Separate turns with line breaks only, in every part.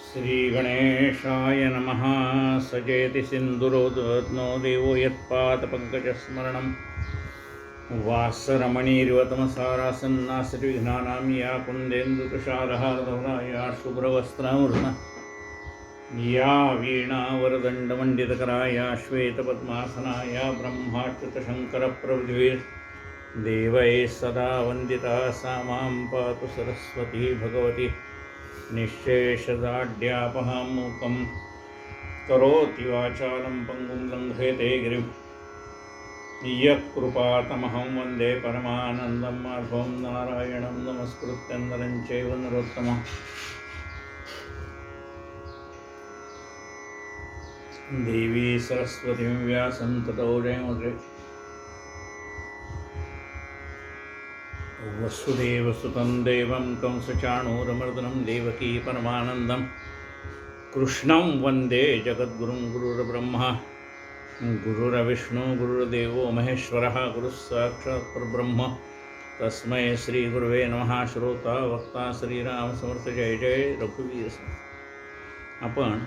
श्रीगणेशाय नमः। सजेति सिन्दूरोद्वत्नो देवो यत्पादपङ्कजस्मरणं वासरमणिर्वतमसारासन्नासृविघ्नानां या कुन्देन्दुतुषारहारधवला शुभ्रवस्त्रामृता या वीणावरदण्डमण्डितकरा या श्वेतपद्मासना या ब्रह्माच्युतशङ्करप्रभृतिर्देवैः सदा वन्दिता सा मां पातु सरस्वती भगवती निःशेषदाढ्यापहां मूकं करोति वाचालं पङ्गुं लङ्घयते गिरिं यत्कृपातमहं वन्दे परमानन्दं माधवं नारायणं नमस्कृत्य नरं चैव नरोत्तमम्। देवी सरस्वतीं व्यासं ततो जयमुद्रे वसुदेवसुतं देवं कंसचाणूरमर्दनं देवकी परमानन्दं कृष्णं वन्दे जगद्गुरुं। गुरुर्ब्रह्मा गुरुर्विष्णु गुरुर्देवो महेश्वरः गुरुः साक्षात् परब्रह्म तस्मै श्रीगुरुवे नमः। श्रोता वक्ता श्रीरामसमर्थ जय जय रघुवीर समर्थ। आपण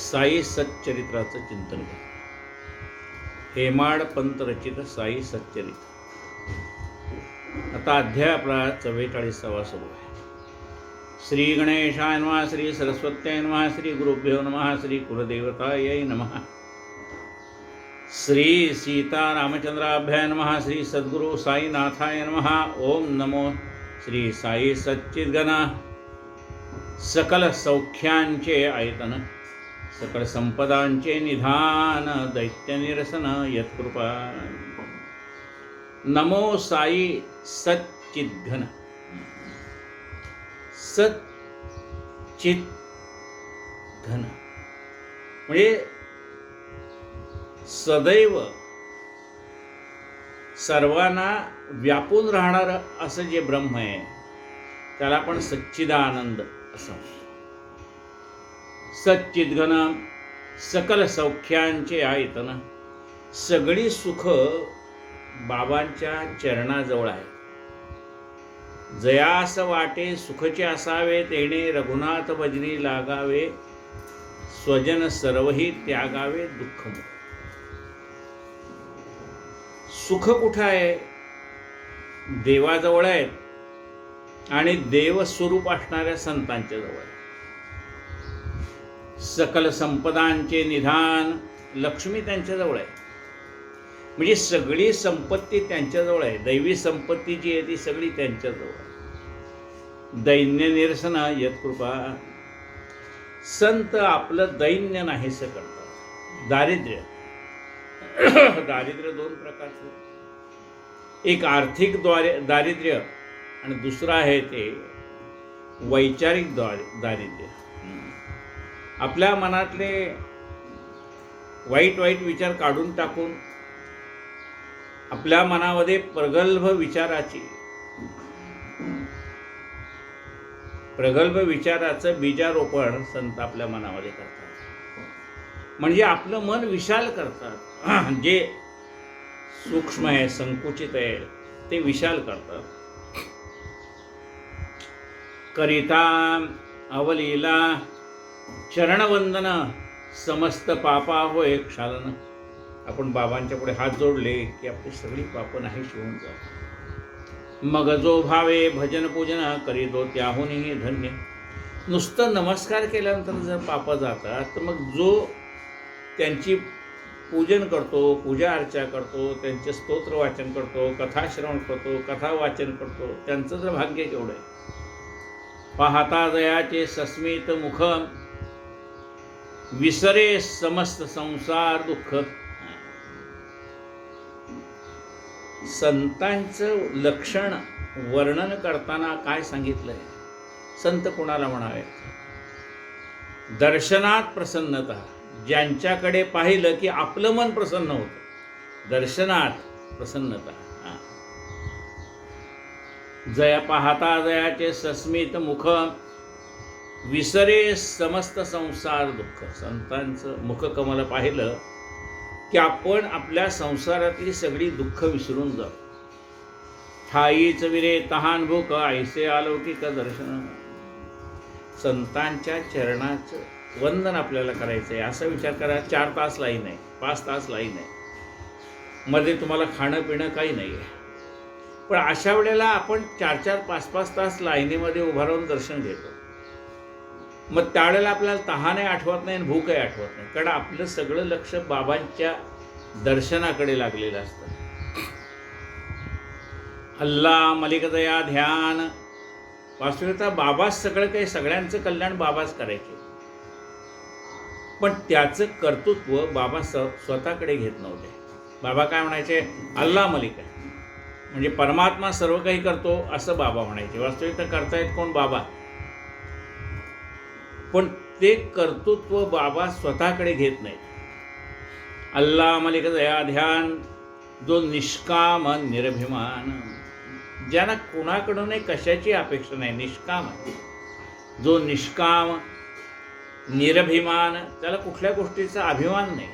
साई सच्चरित्राचं चिंतन करू। हेमाड पंत रचित साई सच्चरित्र। आता अध्याय आपला 44वा सुरू आहे। श्री गणेशाय नमः, श्री सरस्वत्याय नमः, श्री गुरुभ्यो नमः, श्री कुलदेवतायै नमः, श्री सीतारामचंद्राभ्याय नमः, श्री सद्गुरु साईनाथाय नमः। ओम नमो श्री साई सच्चिद्घन। सकल सौख्यांचे आयतन, सकल संपदांचे निधान, दैत्य निरसन यत्कृपा। नमो साई सच्चिद्घन। सच्चिद्घन म्हणजे सदैव सर्वांना व्यापून राहणारं असं जे ब्रह्म आहे त्याला आपण सच्चिदानंद असं म्हणतो। सच्चिद्घन सकल सौख्यांचे आयतन, सगळी सुख बाबांच्या चरणाजवळ आहे। जयास वाटे सुखचे असावे, तेणे रघुनाथ भजनी लागावे, स्वजन सर्वही त्यागावे दुःख मोह। सुख कुठं आहे? देवाजवळ आहे आणि देवस्वरूप असणाऱ्या संतांच्या जवळ आहे। सकल संपदांचे निधान, लक्ष्मी त्यांच्याजवळ आहे, म्हणजे सगळी संपत्ती त्यांच्याजवळ आहे। दैवी संपत्ती जी आहे ती सगळी त्यांच्याजवळ आहे। दैन्य निरसन यत्कृपा, संत आपलं दैन्य नाहीसं करतात। दारिद्र्य दारिद्र्य दोन प्रकारचं, एक आर्थिक दारिद्र्य आणि दुसरं आहे ते वैचारिक दारिद्र्य। आपल्या मनातले वाईट वाईट विचार काढून टाकून आपल्या मनामध्ये प्रगल्भ विचाराचं बीजारोपण संत आपल्या मनामध्ये करतात। म्हणजे आपलं मन विशाल करतात। जे सूक्ष्म आहे, संकुचित आहे, ते विशाल करतात। करिता अवलीला चरणवंदन, समस्त पापा होय क्षालन। आपण बाबांच्या पुढे हात जोडले की आपली सगळी पापं नाहीशी होऊन जातात। मग जो भावे भजन पूजन करीतो त्याहूनही धन्य। नुसतं नमस्कार केल्यानंतर जर पापं जातात तर मग जो त्यांची पूजन करतो, पूजा अर्चा करतो, त्यांचे स्तोत्र वाचन करतो, कथा श्रवण करतो, कथा वाचन करतो, त्यांचं जर भाग्य केवढं आहे। पाहता दयाचे सस्मित मुख, विसरे समस्त संसार दुःख। संतांचं लक्षण वर्णन करताना काय सांगितलंय? संत कोणाला म्हणावे? दर्शनात प्रसन्नता, ज्यांच्याकडे पाहिलं की आपलं मन प्रसन्न होतं। दर्शनात प्रसन्नता। जया पाहता जयाचे सस्मित मुख, विसरे समस्त संसार दुःख। संतांचं मुखकमल पाहिलं की आपण आपल्या संसारातली सगळी दुःख विसरून जातो। ठाईच विरे तहान भूक, ऐसे अलौकिक दर्शन। संतांच्या चरणाचं वंदन आपल्याला करायचं आहे. असा विचार करा, 4 तास लाईन आहे, 5 तास लाईन आहे, मध्ये तुम्हाला खाणं पिणं काही नाही आहे. पण अशा वेळेला आपण 4-4, 5-5 तास लाईनीमध्ये उभा राहून दर्शन घेतो. मग त्यावेळेला आपल्याला तहानही आठवत नाही आणि भूकही आठवत नाही, कारण आपलं सगळं लक्ष बाबांच्या दर्शनाकडे लागलेलं असतं. अल्लाह मलिक दया ध्यान. वास्तविकता बाबाच सगळं काही, सगळ्यांचं कल्याण बाबाच करायचे. पण त्याचं कर्तृत्व बाबा स्वतःकडे घेत नव्हते. बाबा काय म्हणायचे? अल्लाह मलिक आहे, म्हणजे परमात्मा सर्व काही करतो असं बाबा म्हणायचे. वास्तविकता करतायत कोण? बाबा. पण ते कर्तृत्व बाबा स्वतःकडे घेत नाही. अल्लाह मलिक दया ध्यान, जो निष्काम निरभिमान, ज्यांना कोणाकडूनही कशाची अपेक्षा नाही, निष्काम आहे. जो निष्काम निरभिमान, त्याला कुठल्या गोष्टीचा अभिमान नाही.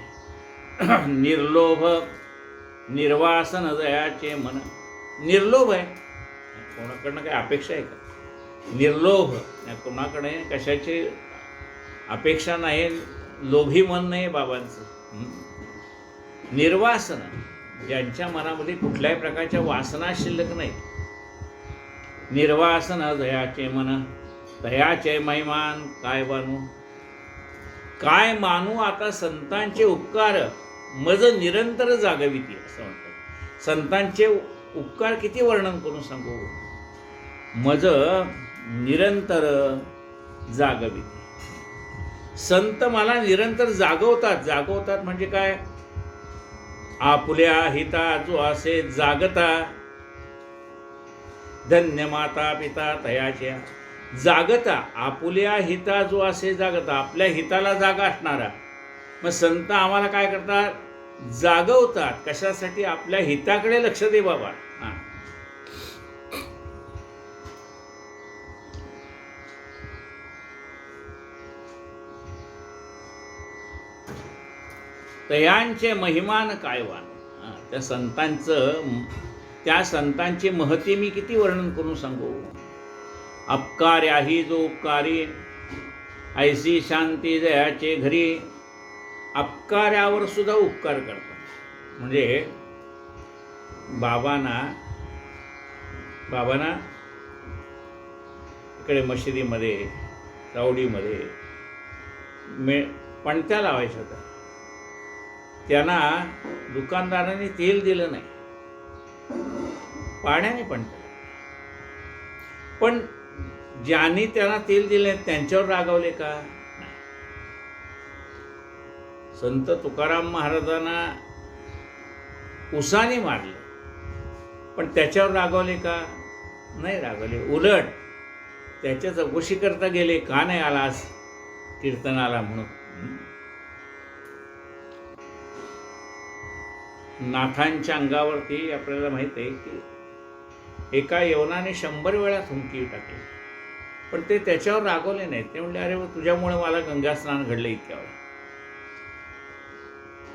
निर्लोभ निर्वासन दयाचे मन. निर्लोभ आहे, कोणाकडनं काही अपेक्षा आहे का? निर्लोभ, कोणाकडे कशाची अपेक्षा नाही, लोभी मन नाही बाबांचं. निर्वासन, ज्यांच्या मनामध्ये कुठल्याही प्रकारच्या वासना शिल्लक नाही. निर्वासन दयाचे मन, दयाचे महिमान काय मानू, काय मानू आता संतांचे उपकार मज निरंतर जागविती, असं म्हणतात. संतांचे उपकार किती वर्णन करून सांगू, मज निरंतर जागविती. संत मला निरंतर जागवतात. जागवतात म्हणजे काय? आपुल्या हिता जो असे जागता, धन्य माता पिता तयाच्या. जागता, आपुल्या हिता जो असे जागता, आपल्या हिताला जागा असणारा. मग संत आम्हाला काय करतात? जागवतात. कशासाठी? आपल्या हिताकडे लक्ष दे बाबा. तयांचे महिमान काय वान. त्या संतांची महती मी किती वर्णन करून सांगू. अपकार्याही जो उपकारी, ऐसी शांती दयाचे घरी. अपकार्यावर सुद्धा उपकार करतात. म्हणजे बाबांना इकडे मशिदीमध्ये, चावडीमध्ये पणत्या लावायच्या होत्या. त्यांना दुकानदारांनी तेल दिलं नाही, पाण्याने पणत्या. पण ज्यांनी त्यांना तेल दिले त्यांच्यावर रागावले का? संत तुकाराम महाराजांना उसाने मारले, पण त्याच्यावर रागावले का? नाही रागावले. उलट त्याच्या चौकशी करता गेले, का नाही आलास कीर्तनाला म्हणून. नाथांच्या अंगावरती आपल्याला माहित आहे की एका यवनाने 100 वेळा थुंकी टाकली, पण ते त्याच्यावर रागवले नाहीत. ते म्हणले, अरे तुझ्यामुळे मला गंगा स्नान घडलं इतक्या वेळा.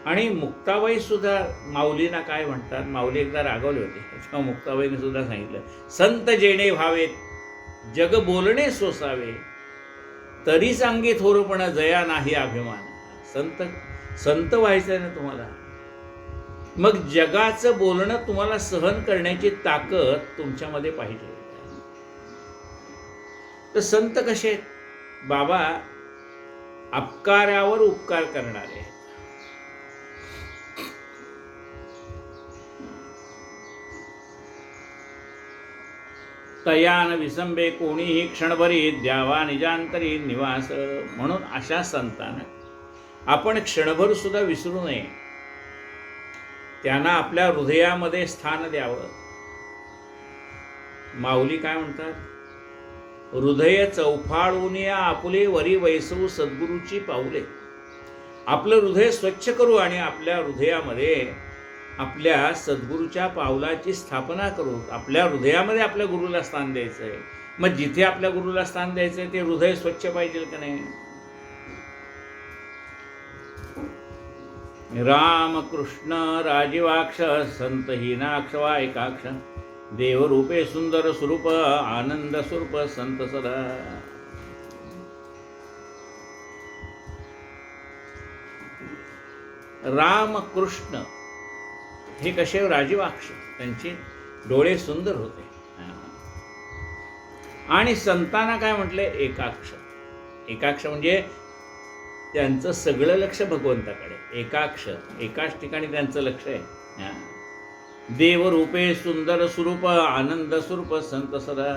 आणि मुक्ताबाई सुद्धा माऊलींना काय म्हणतात, माऊली एकदा रागवले होते, तेव्हा मुक्ताबाईने सुद्धा सांगितलं, संत जेणे व्हावेत जग बोलणे सोसावे, तरी सांगे थोरपण जया नाही अभिमान. संत व्हायचं ना तुम्हाला, मग जगाचं बोलणं तुम्हाला सहन करण्याची ताकद तुमच्यामध्ये पाहिजे. तर संत कसे आहेत? बाबा अपकारावर उपकार करणारे. तयान विसंबे कोणीही क्षणभरी द्यावा निजांतरी निवास. म्हणून अशा संतांना आपण क्षणभर सुद्धा विसरू नये. त्यांना आपल्या हृदयामध्ये स्थान द्यावं. माऊली काय म्हणतात? हृदय चौफाळून आपुले वरी वैसवू सद्गुरूची पाऊले. आपलं हृदय स्वच्छ करू आणि आपल्या हृदयामध्ये आपल्या सद्गुरूच्या पावलाची स्थापना करू. आपल्या हृदयामध्ये आपल्या गुरुला स्थान द्यायचं आहे. मग जिथे आपल्या गुरुला स्थान द्यायचं आहे ते हृदय स्वच्छ पाहिजे का नाही? राम कृष्ण राजीवाक्ष संत हीनाक्ष वा एकाक्ष, देवरूपे सुंदर स्वरूप आनंद स्वरूप संत सदा. रामकृष्ण हे कसे राजीवाक्ष, त्यांचे डोळे सुंदर होते. आणि संतांना काय म्हटले? एकाक्ष. एकाक्ष म्हणजे त्यांचं सगळं लक्ष भगवंताकडे. एकाक्ष, एकाच ठिकाणी त्यांचं लक्ष आहे. देवरूपे सुंदर स्वरूप आनंद स्वरूप संत सदा.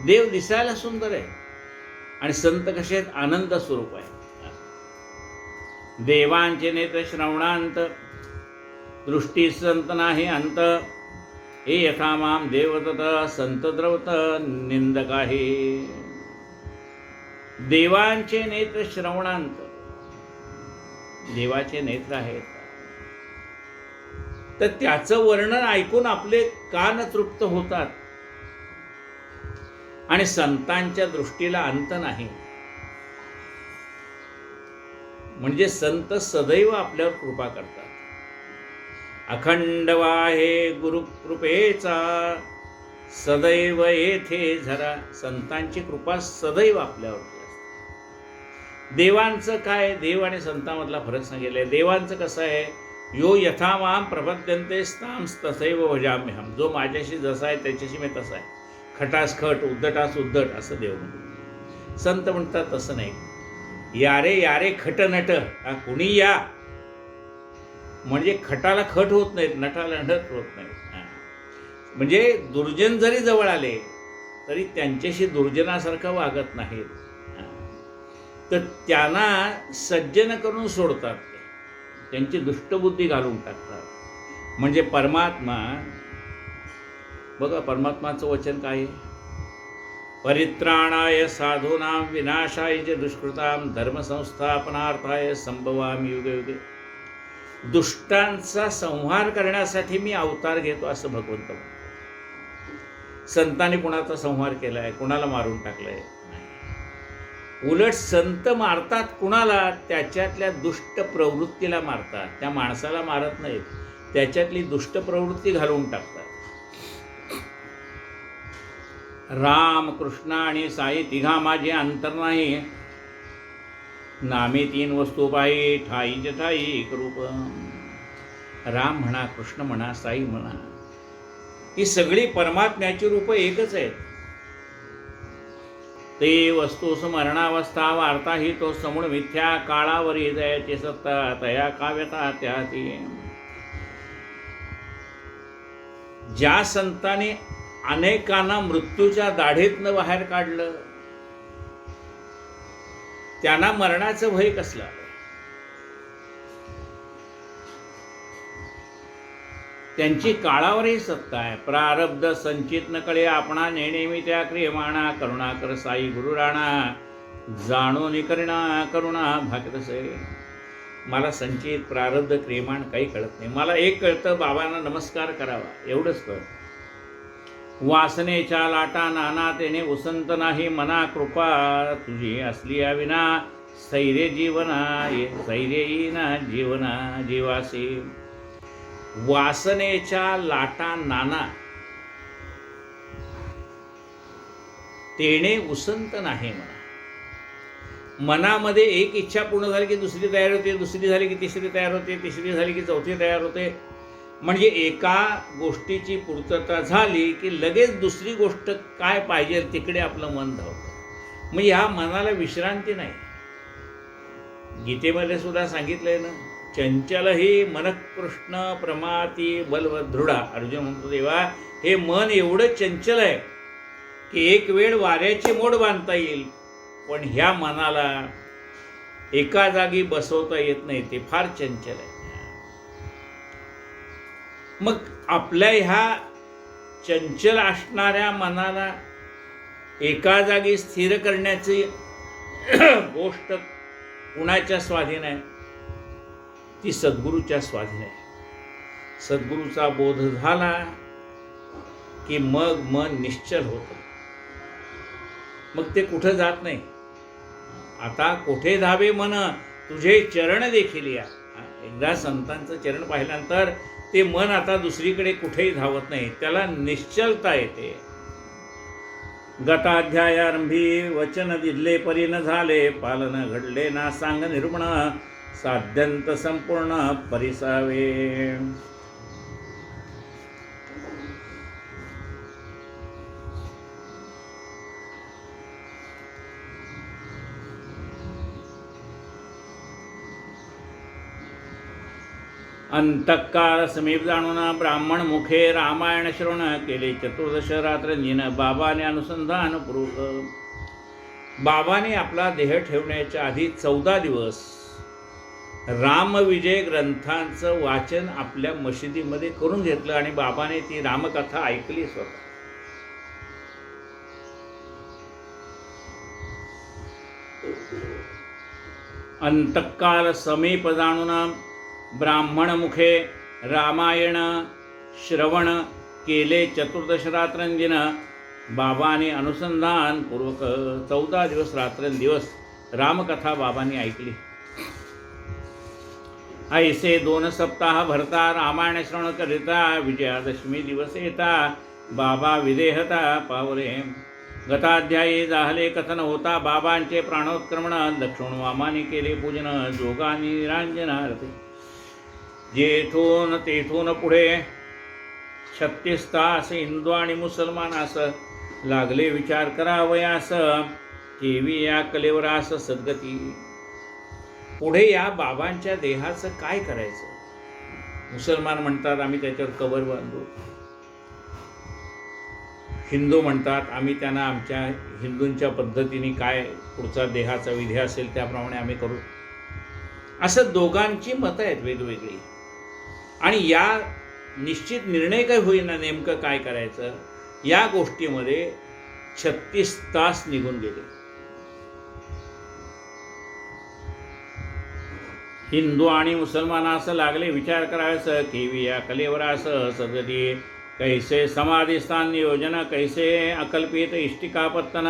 देव दिसायला सुंदर आहे आणि संत कसे आहेत? आनंद स्वरूप आहे. देवांचे नेत्र श्रवणांत, दृष्टी संत नाही अंत. हे यथा माम देवतत संत द्रवत निंदकाही. देवांचे नेत्र श्रवणांत, देवाचे नेत्र आहेत, तर त्याचं वर्णन ऐकून आपले कान तृप्त होतात. आणि संतांच्या दृष्टीला अंत नाही, म्हणजे संत सदैव आपल्यावर कृपा करतात. अखंड वाहे गुरुकृपेचा सदैव येथे झरा. संतांची कृपा सदैव आपल्यावरती असते. देवांचं काय? देव आणि संतांमधला फरक सांगितलाय. देवांचं कसं आहे? यो यथा माम प्रपद्यन्ते तां तथैव भजाम्यहम. जो माझ्याशी जसा आहे त्याच्याशी मी तसा आहे. खटास खट, उद्धटास उद्धट असं देव म्हणतो. संत म्हणतात तसं नाही. यारे यारे खट नट. कुणी या म्हणजे खटाला खट होत नाहीत, नटाला नट होत नाहीत. म्हणजे दुर्जन जरी जवळ आले तरी त्यांच्याशी दुर्जनासारखं वागत नाहीत. तर त्यांना सज्जन करून सोडतात, त्यांची दुष्टबुद्धी घालून टाकतात. म्हणजे परमात्मा बघा, परमात्माचं वचन काय आहे? परित्राणाय साधूनां विनाशाय च दुष्कृतां धर्मसंस्थापनार्थाय संभवामि युगे युगे. दुष्टांचा संहार करण्यासाठी मी अवतार घेतो असं भगवंत म्हणतो. संतांनी कुणाचा संहार केलाय? कुणाला मारून टाकलंय? नाही. उलट संत मारतात कुणाला? त्याच्यातल्या दुष्ट प्रवृत्तीला मारतात. त्या माणसाला मारत नाहीत, त्याच्यातली दुष्ट प्रवृत्ती घालवून टाकतात. राम कृष्ण आणि साई तिघा माझे अंतर नाही. नामे तीन वस्तू पायी ठाई ठाई एक रूप. राम म्हणा, कृष्ण म्हणा, साई म्हणा, ही सगळी परमात्म्याची रूप एकच आहेत. ते वस्तू स्मरणावस्था वार्ता ही तो समूळ मिथ्या. काळावरी दयाची सत्ता तया काव्यता त्या ती. ज्या संतांनी अनेकांना मृत्यूच्या दाढेतनं बाहेर काढलं त्यांना मरणाचं भय कसलं? त्यांची काळावरही सत्ता आहे. प्रारब्ध संचित न कळे आपणा नेहमी त्या क्रियमाणा. करुणाकर साई गुरु राणा जाणून करणा करुणा भागरसे. मला संचित प्रारब्ध क्रियमाण काही कळत नाही. मला एक कळतं, बाबांना नमस्कार करावा एवढंच कळतं. वासनेच्या लाटा नाना तेने उसंत नाही. मना कृपा तुझी असली विना स्थैर्य जीवना स्थैर्य येईना जीवना जीवासी. वासनेच्या लाटा नाना तेने उसंत नाही म्हणा. मनामध्ये एक इच्छा पूर्ण झाली की दुसरी तयार होते, दुसरी झाली की तिसरी तयार होते, तिसरी झाली की चौथी तयार होते. म्हणजे एका गोष्टीची पूर्तता झाली की लगेच दुसरी गोष्ट काय पाहिजे तिकडे आपलं मन धावतं. म्हणजे ह्या मनाला विश्रांती नाही. गीतेमध्ये सुद्धा सांगितलंय ना, चंचल ही मन कृष्ण प्रमाती बलवदृढा. अर्जुन म्हणतो, देवा हे मन एवढं चंचल आहे की एक वेळ वाऱ्याची मोड बांधता येईल, पण ह्या मनाला एका जागी बसवता येत नाही, ते फार चंचल आहे. मग आपल्या ह्या चंचल असणाऱ्या मनाला एका जागी स्थिर करण्याची गोष्ट कुणाच्या स्वाधीन आहे? ती सद्गुरूच्या स्वाधीन आहे. सद्गुरूचा बोध झाला की मग मन निश्चल होतं. मग ते कुठं जात नाही. आता कुठे धावे मन तुझे चरण देखील या. एकदा संतांचं चरण पाहिल्यानंतर ते मन आता दुसरीकडे कुठेही धावत नाही, त्याला निश्चलता येते. गताध्यायारंभी वचन दिले परी न झाले, पालन घडले ना सांग निर्मण. साध्यंत संपूर्ण परिसावे. अंतःकाल समीप जाणून ब्राह्मण मुखे रामायण श्रवण केले. चतुर्दश रात्रंजीन बाबाने अनुसंधान पूर्वक. बाबाने आपला देह ठेवण्याच्या आधी 14 दिवस रामविजय ग्रंथांचं वाचन आपल्या मशिदीमध्ये करून घेतलं आणि बाबाने ती रामकथा ऐकली स्वतः. अंतःकाल समीप जाणून ब्राह्मण मुखे रामायण श्रवण केले. चतुर्दश रात्रंदिन बाबाने अनुसंधान पूर्वक 14 दिवस रात्रंदिवस रामकथा बाबांनी ऐकली. ऐसे 2 सप्ताह भरता रामायण श्रवण करिता विजयादशमी दिवस येता बाबा विदेहता पावले. गताध्यायी झाले कथन होता बाबांचे प्राणोत्क्रमण. लक्ष्मण वामाने केले पूजन जोगानी निरांजनारती. जेथून तेथून पुढे 36 तास हिंदू आणि मुसलमानास लागले विचार करावयास. केवी या कलेवरास सद्गती. पुढे या बाबांच्या देहाचं काय करायचं. मुसलमान म्हणतात आम्ही त्याच्यावर कबर बांधू. हिंदू म्हणतात आम्ही त्यांना आमच्या हिंदूंच्या पद्धतीने काय पुढचा देहाचा विधी असेल त्याप्रमाणे आम्ही करू. असं दोघांची मतं आहेत वेगवेगळी. आणि या निश्चित निर्णय काय होईना नेमकं काय करायचं या गोष्टीमध्ये 36 तास निघून गेले. हिंदू आणि मुसलमानास लागले विचार करायस. केवी या कलेवरास सदती. कैसे समाधिस्थान नियोजन कैसे अकल्पित इष्टिकापत्तन.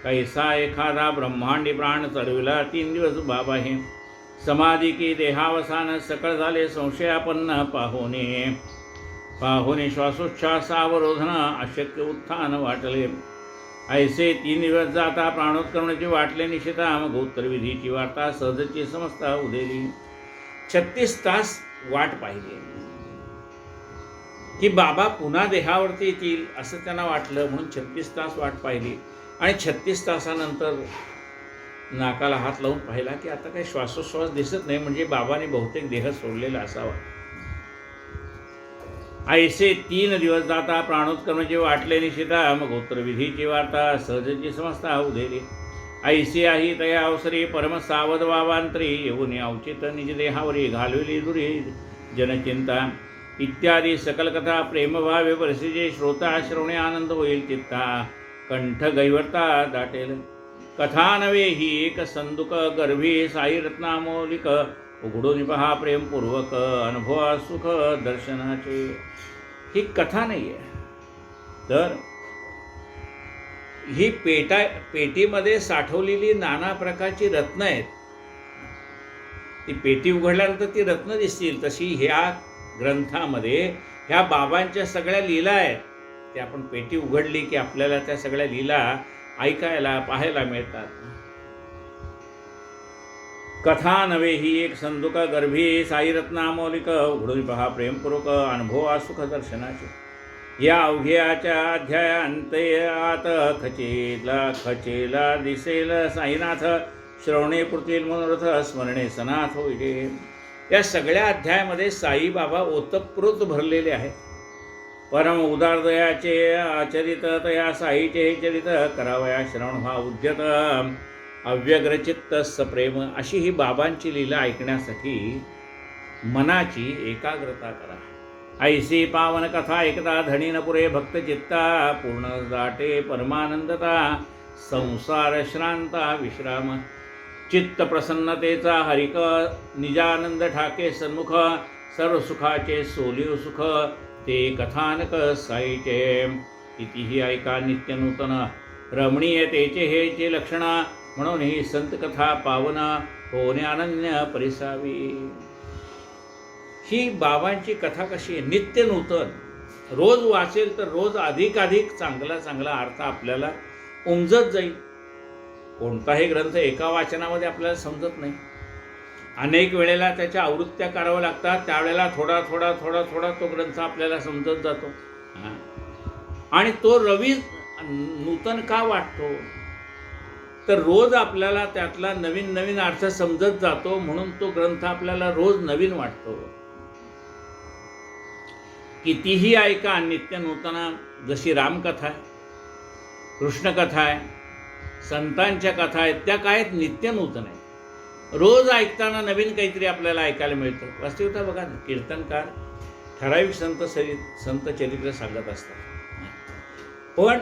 कैसा एखादा ब्रह्मांडी प्राण चढविला. 3 दिवस बाबा हे समाधी की देहावसान सकळ झाले संशयापन्न. पाहुणे श्वासोच्छ्वासावरोधन अशक्य उत्थान वाटले. ऐसे 3 दिवस जाता प्राणोत्क्रमणाची वाटले निशिता. मग उत्तरविधीची वार्ता सहजची समजता उदेली. 36 तास वाट पाहिली की बाबा पुन्हा देहावरती येतील असं त्यांना वाटलं म्हणून 36 तास वाट पाहिली. आणि 36 तासानंतर नाकाला हात लावून पाहिला की आता काही श्वासोच्छ्वास दिसत नाही. म्हणजे बाबाने बहुतेक देह सोडलेला असावा. ऐसे 3 दिवस जाता प्राणोत्क्रमणाचे वाटले निशिता. मग उत्तरविधीची वार्ता सहजची समजता उदेली. ऐसी आहे तया अवसरी परम सावध बाबांतरी. येऊन अवचित निज देहावरी घालविली दुरी जनचिंता. इत्यादी सकल कथा प्रेमभावे परिस्थिती श्रोता श्रवणे आनंद होईल चित्ता. कंठ गैवर्ता दाटेल. कथा नव्हे ही एक संदुक गर्भी साई रत्नामौलिक. उघडून पहा प्रेमपूर्वक अनुभवा सुख दर्शनाचे. ही कथा नाही आहे तर ही पेटीमध्ये साठवलेली नाना प्रकारची रत्न आहेत. ती पेटी उघडल्यानंतर ती रत्न दिसतील. तशी ह्या ग्रंथामध्ये ह्या बाबांच्या सगळ्या लीला आहेत. ते आपण पेटी उघडली की आपल्याला त्या सगळ्या लीला ऐकायला पाहायला मिळतात. कथा नव्हे ही एक संदुका गर्भी साई रत्नामौलिक. उघडून पहा प्रेमपूर्वक अनुभवा सुख दर्शनाचे. या अवघ्याच्या अध्यायांतयात खचेला दिसेल साईनाथ. श्रवणे पुरतील मनोरथ स्मरणे सनाथ होईल. या सगळ्या अध्यायामध्ये साईबाबा ओतप्रोत भरलेले आहेत. परम उदार दयाचे आचरित तया साईचे हे चरित. करावया श्रवण व्हा उद्यत अव्यग्रचित्त सप्रेम. अशी ही बाबांची लीला ऐकण्यासाठी मनाची एकाग्रता करा. ऐसी पावन कथा एकदा धणी न पुरे भक्त चित्ता. पूर्ण दाटे परमानंदता संसार श्रांता विश्राम. चित्त प्रसन्नतेचा हरिक निजानंद ठाके सन्मुख. सर्व सुखाचे सोलिव सुख ते कथानक साईचे. कितीही ऐका नित्य नूतन रमणीय तेचे हेचे लक्षण. म्हणून ही संत कथा पावन होणे अनन्य परिसावी. ही बाबांची कथा कशी आहे नित्य नूतन. रोज वाचेल तर रोज अधिकाधिक चांगला अर्थ आपल्याला उमजत जाईल. कोणताही ग्रंथ एका वाचनामध्ये आपल्याला समजत नाही. अनेक वेळेला त्याच्या आवृत्त्या कराव्या लागतात. त्यावेळेला थोडा थोडा थोडा थोडा तो ग्रंथ आपल्याला समजत जातो. आणि तो रवी नूतन का वाटतो, तर रोज आपल्याला त्यातला नवीन नवीन अर्थ समजत जातो, म्हणून तो ग्रंथ आपल्याला रोज नवीन वाटतो. कितीही ऐका नित्य नूतन, जशी रामकथा आहे, कृष्णकथा आहे, संतांच्या कथा आहेत, त्या काय आहेत, नित्य नूतन आहे. रोज ऐकताना नवीन काहीतरी आपल्याला ऐकायला मिळतं. वास्तविकता बघा ना, कीर्तनकार ठराविक संत चरित्र सांगत असतात, पण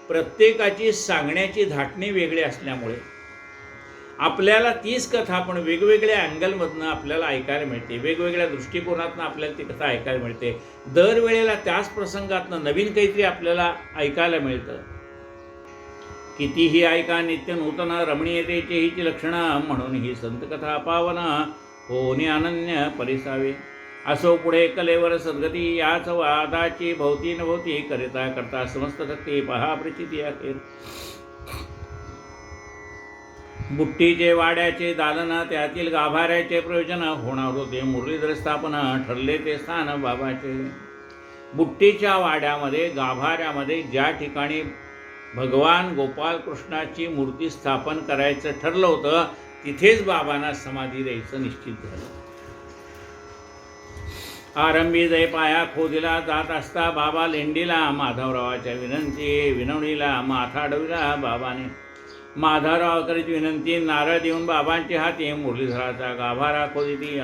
प्रत्येकाची सांगण्याची धाटणी वेगळी असल्यामुळे आपल्याला तीच कथा आपण वेगवेगळ्या अँगलमधनं आपल्याला ऐकायला मिळते, वेगवेगळ्या दृष्टिकोनातनं आपल्याला ती कथा ऐकायला मिळते. दरवेळेला त्याच प्रसंगातनं नवीन काहीतरी आपल्याला ऐकायला मिळतं. कितीही ऐका नित्य नूतन, रमणीयतेची हीची लक्षणं, म्हणून ही संतकथा पावना होनी अनन्य परिसावे. असो पुढे कलेवर सद्गती, याच वादाची भोवती न भोवती करिता करता समस्त शक्ती पहा प्रचिती अखेर. बुट्टीचे वाड्याचे दालन, त्यातील गाभाऱ्याचे प्रयोजन, होणार होते मुरलीधर स्थापन, ठरले ते स्थान बाबाचे. बुट्टीच्या वाड्यामध्ये, गाभाऱ्यामध्ये ज्या ठिकाणी भगवान गोपालकृष्णाची मूर्ती स्थापन करायचं ठरलं होतं, तिथेच बाबांना समाधी द्यायचं निश्चित झालं. आरंभी जय पाया खोदीला जात असता बाबा लेंडीला, माधवरावाच्या विनवणीला माथा अडविला बाबाने. माधवराव करीत विनंती, नारळ देऊन बाबांचे हाती, मुरलीधराचा गाभारा खोदिती,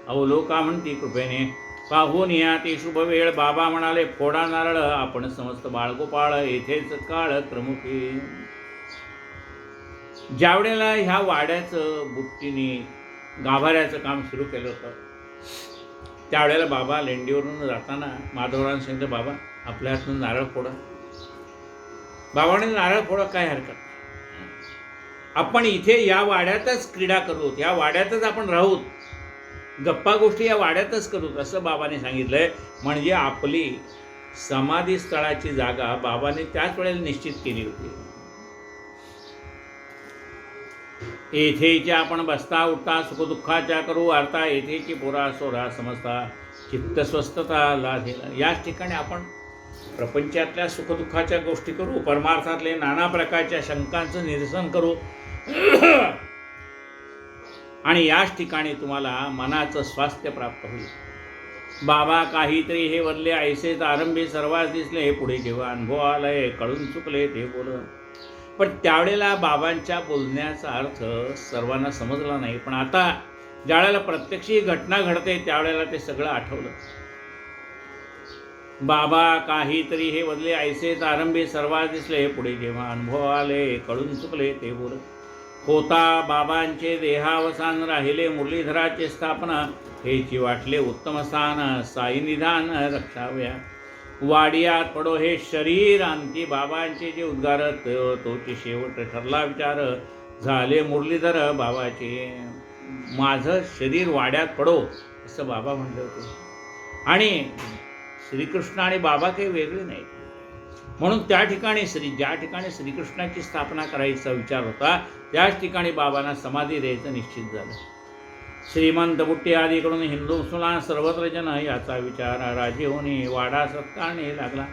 अवलोका म्हणती कृपेने. पाहून या ती शुभ वेळ, बाबा म्हणाले फोडा नारळ, आपण समस्त बाळगोपाळ येथेच काळ क्रमुखी. ज्यावेळेला ह्या वाड्याचं बुट्टीने गाभाऱ्याचं काम सुरू केलं होतं, त्यावेळेला बाबा लेंडीवरून जाताना माधवरावांनी सांगितलं, बाबा आपल्या हातून नारळ फोडा. बाबाने नारळ फोडा, काय हरकत, आपण इथे या वाड्यातच क्रीडा करू, या वाड्यातच आपण राहू, गप्पा गोष्टी या वाड्यातच करू, असं बाबाने सांगितलंय. म्हणजे आपली समाधी स्थळाची जागा बाबाने त्याच वेळेला निश्चित केली होती. येथेची आपण बसता उठता सुखदुःखाच्या करू वार्ता, येथेची पुरा सोरा समजता चित्त स्वस्थता लाधेला. याच ठिकाणी आपण प्रपंचातल्या सुखदुःखाच्या गोष्टी करू, परमार्थातले नाना प्रकारच्या शंकांचं निरसन करू, आणि याच ठिकाणी तुम्हाला मनाचं स्वास्थ्य प्राप्त होईल. बाबा काहीतरी हे वरले ऐसेच आरंभी सर्वांस दिसले, पुढे जेव्हा अनुभव आलाय कळून चुकले ते बोल. पण त्यावेळेला बाबांच्या बोलण्याचा अर्थ सर्वांना समजला नाही, पण आता ज्यावेळेला प्रत्यक्ष ही घटना घडते त्यावेळेला ते सगळं आठवलं. बाबा काहीतरी हे वरले ऐसेच आरंभी सर्वांस दिसले, पुढे जेव्हा अनुभव आले कळून चुकले ते बोल. होता बाबांचे देहावसान, राहिले मुरलीधराचे स्थापना, हेची वाटले उत्तम स्थान, साई निधान रक्षाव्या. वाडियात पडो हे शरीर, अंती बाबांचे जे उद्गार, तोची शेवट ठरला विचार, झाले मुरलीधर बाबाचे. माझं शरीर वाड्यात पडो, असं बाबा म्हणले होते. आणि श्रीकृष्ण आणि बाबा काही वेगळे नाही, म्हणून त्या ठिकाणी ज्या ठिकाणी श्रीकृष्णाची स्थापना करायचा विचार होता, त्याच ठिकाणी बाबांना समाधी द्यायचं निश्चित झालं. श्रीमंत बुट्टी आदीकडून हिंदू मुसलमान सर्वत्र जन याचा विचार राजी होणे वाडा सत्कारणे लागला.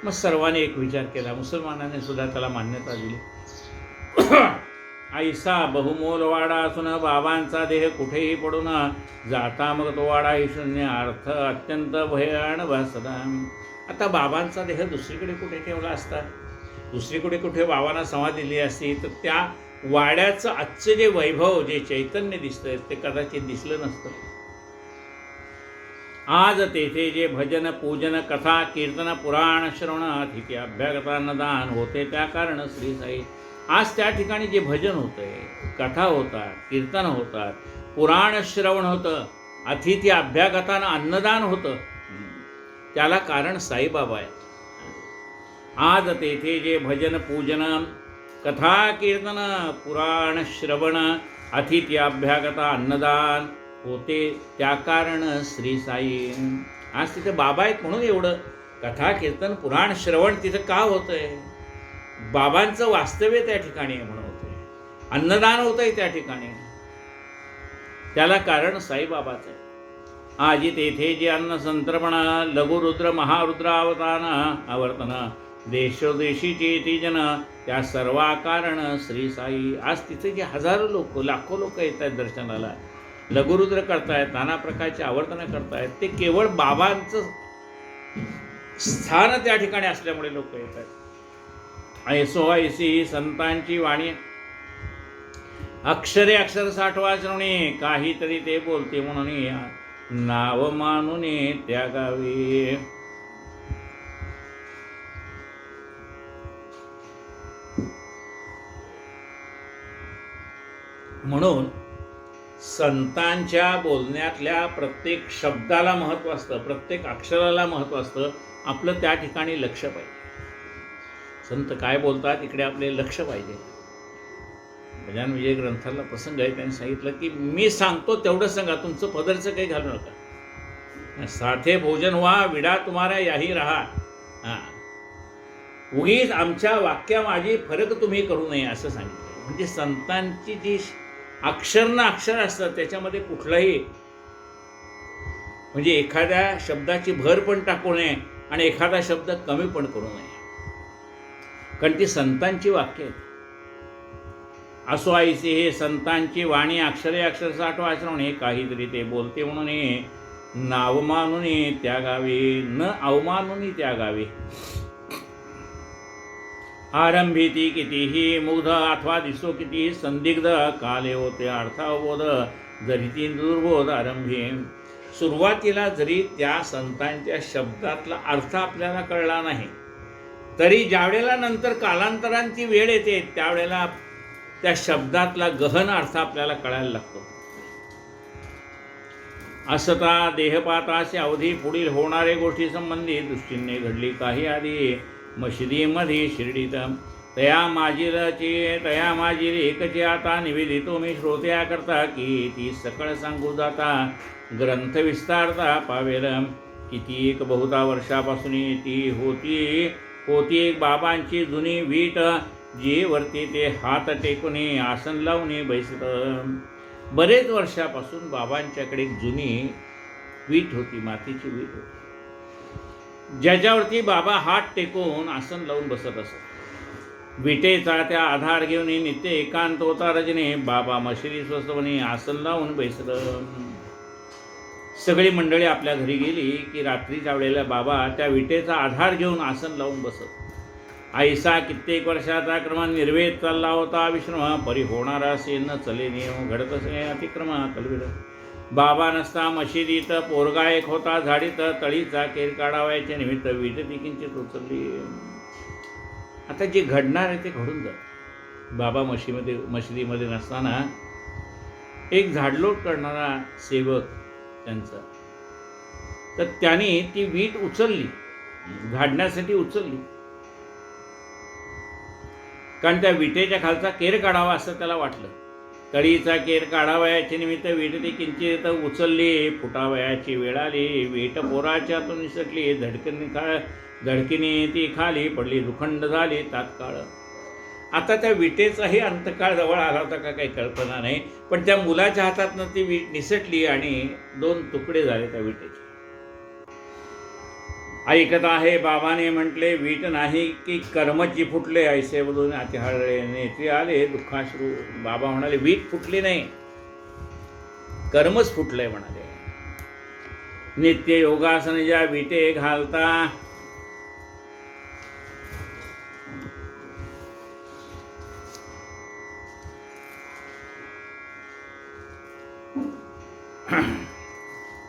मग सर्वांनी एक विचार केला, मुसलमानांनी सुद्धा त्याला मान्यता दिली. ऐसा बहुमोल वाडा असून बाबांचा देह कुठेही पडून जाता, मग तो वाडा ही शून्य, अर्थ अत्यंत भयान सदा. आता बाबांचा देह दुसरीकडे कुठे ठेवला असता, दुसरीकडे कुठे बाबांना समाधी दिली असती, तर त्या वाड्याचं आजचं जे वैभव, जे चैतन्य दिसतंय ते कदाचित दिसलं नसतं. आज तेथे जे भजन पूजन कथा कीर्तन पुराण श्रवण अतिथी अभ्यागता अन्नदान होते, त्या कारण श्री साई आज त्या ठिकाणी जे भजन होतंय, कथा होतात, कीर्तन होतात, पुराण श्रवण होतं, अतिथी अभ्यागतानं अन्नदान होतं, त्याला कारण साईबाबा आहे. आज तेथे जे भजन पूजन कथा कीर्तन पुराण श्रवण अतिथी अभ्यागता अन्नदान होते, त्या कारण श्री साई. आज तिथे बाबा आहेत म्हणून एवढं कथा कीर्तन पुराण श्रवण तिथं का होतंय, बाबांचं वास्तव्य त्या ठिकाणी आहे म्हणून होतंय, अन्नदान होतंय त्या ठिकाणी. त्याला कारण साईबाबाचं आहे. आजी तेथे जे अन्न संतर्पणा लघुरुद्र महारुद्रावतान आवर्तन देशोदेशीचे ती जन त्या सर्वा कारण श्री साई. आज तिथे जे हजारो लोक लाखो लोक येत आहेत दर्शनाला, लघुरुद्र करतायत, नाना प्रकारचे आवर्तनं करतायत, ते केवळ बाबांचं स्थान त्या ठिकाणी असल्यामुळे लोक येत आहेत. ऐसो ऐसी संतांची वाणी अक्षरे अक्षर साठवा श्रवणे काहीतरी ते बोलते म्हणून नाव मानून त्या गावी. म्हणून संतांच्या बोलण्यातल्या प्रत्येक शब्दाला महत्त्व असतं, प्रत्येक अक्षराला महत्त्व असतं. आपलं त्या ठिकाणी लक्ष पाहिजे. संत काय बोलतात इकडे आपले लक्ष पाहिजे. गजानन विजय ग्रंथाला प्रसंग आहे, त्यांनी सांगितलं की मी सांगतो तेवढं सांगा, तुमचं पदरचं काही घालू नका. साथे भोजन व्हा विडा तुम्हारा याही राहा. उगीच आमच्या वाक्या माझी फरक तुम्ही करू नये असं सांगितलं. म्हणजे संतांची जी अक्षर ना अक्षर असतात त्याच्यामध्ये कुठलाही म्हणजे एखाद्या शब्दाची भर पण टाकू नये आणि एखादा शब्द कमी पण करू नये, कारण ती संतांची वाक्य आहेत. असो आईसे हे संतांची वाणी अक्षरे अक्षर साठवा श्रवणे काहीतरी ते बोलते म्हणून नाव मानून त्या गावी न अवमानून त्या गावी. आरंभी ती कितीही मुग्ध अथवा दिसो किती संदिग्ध काले होते अर्थावबोध जरी ती दुर्बोध आरंभी. सुरुवातीला जरी त्या संतांच्या शब्दातला अर्थ आपल्याला कळला नाही तरी ज्यावेळेला नंतर कालांतरांची वेळ येते त्यावेळेला त्या शब्दातला गहन अर्थ आपल्याला कळायला लागतो. असता देहपाताचे अवधी पुढील होणारे गोष्टी संबंधी दृष्टीने घडली काही आधी मशिदीमध्ये शिर्डीत तया माझी एकचे आता निवेदितो मी श्रोत्या करता की ती सकळ सांगू जाता ग्रंथ विस्तारता पावेल. किती एक बहुता वर्षापासून ती होती एक बाबांची जुनी वीट जी वरती ते हात टेकून आसन लावून बैसत. बरेच वर्षापासून बाबांच्याकडे एक जुनी वीट होती, मातीची वीट होती, ज्याच्यावरती बाबा हात टेकून आसन लावून बसत असत. विटेचा त्या आधार घेऊन नित्य एकांत होता रजने बाबा मशिरी स्वस्तपणे आसन लावून बैसत. सगळी मंडळी आपल्या घरी गेली की रात्रीच्या वेळेला बाबा त्या विटेचा आधार घेऊन आसन लावून बसत. आईसा कित्येक वर्षाचा क्रम निर्वेद चालला होता विश्रम परी होणारा असे न चले नियम घडत असे अतिक्रम कलविड. बाबा नसता मशिदीत पोरगा एक होता झाडीत तळीचा केर काढावायच्या निमित्त वीट ती किंचित उचलली. आता जे घडणार आहे ते घडून जात. बाबा मशिदीमध्ये नसताना एक झाडलोट करणारा सेवक त्यांचा, तर त्याने ती वीट उचलली, झाडण्यासाठी उचलली, कारण त्या विटेच्या खालचा केर काढावा असं त्याला वाटलं. तळीचा केर काढावयाच्या निमित्त वीट ती किंचित उचलली. फुटावयाची वेळ आली, वीट पोराच्यातून निसटली. धडकीने ती खाली पडली, दुखंड झाली तात्काळ. आता त्या विटेचाही अंतकाळ जवळ आला होता का काही कल्पना नाही, पण त्या मुलाच्या हातातनं ती वीट निसटली आणि 2 तुकडे झाले त्या विटेचे. ऐकत आहे बाबाने म्हटले वीट नाही की कर्मची फुटले ऐसे बोलून अतिहाळले नेत्री आले दुःखाश्रू. बाबा म्हणाले वीट फुटली नाही, कर्मच फुटलंय म्हणाले. नित्य योगासन ज्या विटे घालता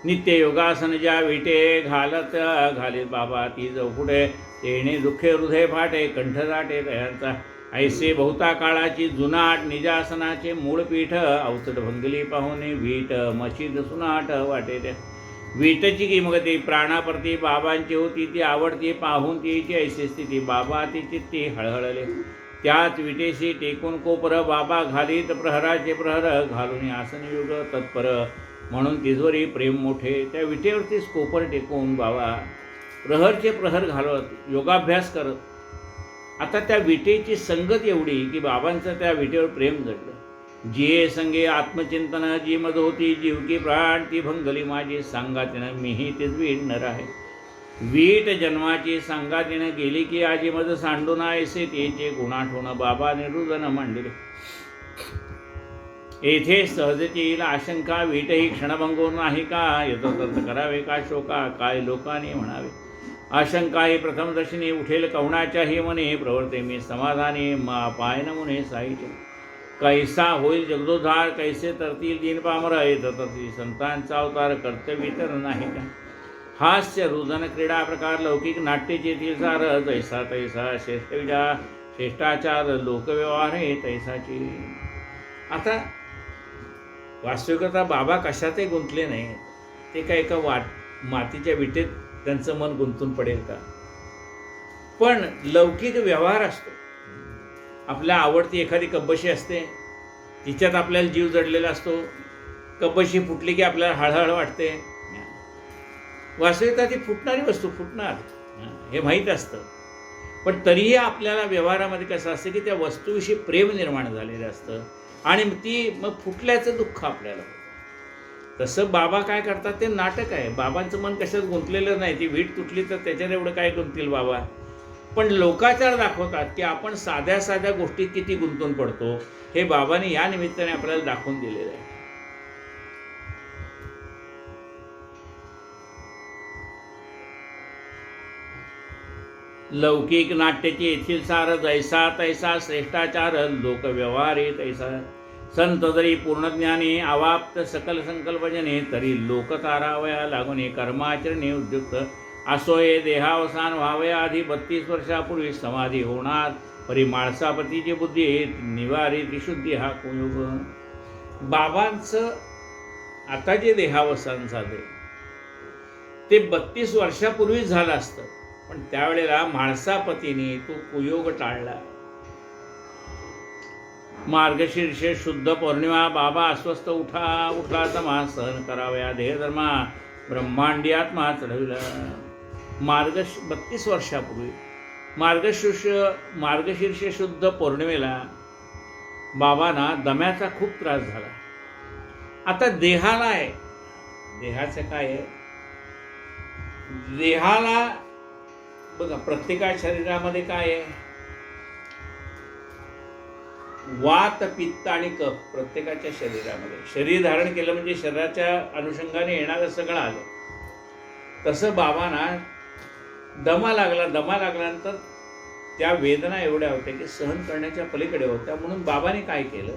नित्य योगासन ज्या विटे घालीत बाबा ती जो पुढे तेणे दुःखे हृदय फाटे कंठ दाटे तयांचा. ऐसे बहुता काळाची जुनाट निजासनाचे मूळ पीठ अवचट भंगली पाहुणे वीट मशीद सुनाट वाटे. त्या वीटची की मग ती प्राणाप्रती बाबांची होती ती आवडती पाहून तिची ऐशी स्थिती. बाबा ती चित्ती हळहळले त्याच विटेशी टेकून कोपर बाबा घालीत प्रहराचे प्रहर घालून आसन युग तत्पर म्हणून तिजोरी प्रेम मोठे. त्या विटेवरतीच कोपर टेकून बाबा प्रहरचे प्रहर घालत योगाभ्यास करत. आता त्या विटेची संगत एवढी की बाबांचं त्या विटेवर प्रेम जडलं. जिये संगे आत्मचिंतन जी मद होती जीवकी प्राण ती भंगली माझी सांगातीनं मीही तीच वीडणार आहे. वीट जन्माची सांगातीनं गेली की आजी मद सांडून ऐसे तेचे गुणाठवण बाबा निरुदन मांडले. येथे सहजच येईल आशंका वीटही क्षणभंगून नाही का यथोतथ करावे का शोका काय लोकांनी म्हणावे. आशंका ही प्रथम दर्शनी उठेल कवणाच्याही मने प्रवर्ते मी समाधानी पाय नमुने साईचे. कैसा होईल जगदोद्धार कैसे तरतील दिन पामर येतती संतांचा अवतार कर्तव्य तर नाही का. हास्य रुदन क्रीडा प्रकार लौकिक नाट्यचे सार तैसा तैसा श्रेष्ठाचार लोकव्यवहार हे तैसाची. आता वास्तविकता बाबा कशातही गुंतले नाही. ते काय एका मातीच्या विटेत त्यांचं मन गुंतून पडेल का. पण लौकिक व्यवहार असतो. आपल्या आवडती एखादी कब्बशी असते, तिच्यात आपल्याला जीव जडलेला असतो. कब्बशी फुटली की आपल्याला हळहळ वाटते. वास्तविकता ती फुटणारी वस्तू फुटणार हे माहीत असतं. पण तरीही आपल्याला व्यवहारामध्ये कसं असतं की त्या वस्तूविषयी प्रेम निर्माण झालेलं असतं आणि ती मग फुटल्याचं दुःख आपल्याला होतं. तसं बाबा काय करतात ते नाटक आहे. बाबांचं मन कशात गुंतलेलं नाही. ती वीट तुटली तर त्याच्यात एवढं काय गुंतील बाबा. पण लोकाचार दाखवतात की आपण साध्या साध्या गोष्टीत किती गुंतून पडतो. हे बाबांनी या निमित्ताने आपल्याला दाखवून दिलेलं आहे. लौकिक नाट्याची येथील सार जैसा तैसा श्रेष्ठाचार लोकव्यवहारी तैसा. संत जरी पूर्णज्ञानी अवाप्त सकल संकल्पजने तरी लोकतारावया लागून कर्माचरणे उद्युक्त असोये देहावसान व्हावे आधी 32 वर्षापूर्वी समाधी होणार परी माळसापतीची बुद्धी निवारी त्रिशुद्धी हा कुयोग. बाबांचं आता जे देहावसान झाले ते 32 वर्षापूर्वीच झालं असतं. पण त्यावेळेला माळसापतीने तो कुयोग टाळला. मार्गशीर्ष शुद्ध पौर्णिमा बाबा अस्वस्थ उठला तमा सहन करावया देहधर्मा ब्रह्मांडी आत्मा चढविला. 32 वर्षापूर्वी मार्गशीर्ष शुद्ध पौर्णिमेला बाबांना दम्याचा खूप त्रास झाला. आता देहाला आहे. देहाचं काय आहे. देहाला बघा प्रत्येका शरीरामध्ये काय आहे. वात पित्त आणि कफ प्रत्येकाच्या शरीरामध्ये. शरीर धारण केलं म्हणजे शरीराच्या अनुषंगाने येणारं सगळं आलं. तसं बाबांना दमा लागल्यानंतर त्या वेदना एवढ्या होत्या की सहन करण्याच्या पलीकडे होत्या. म्हणून बाबांनी काय केलं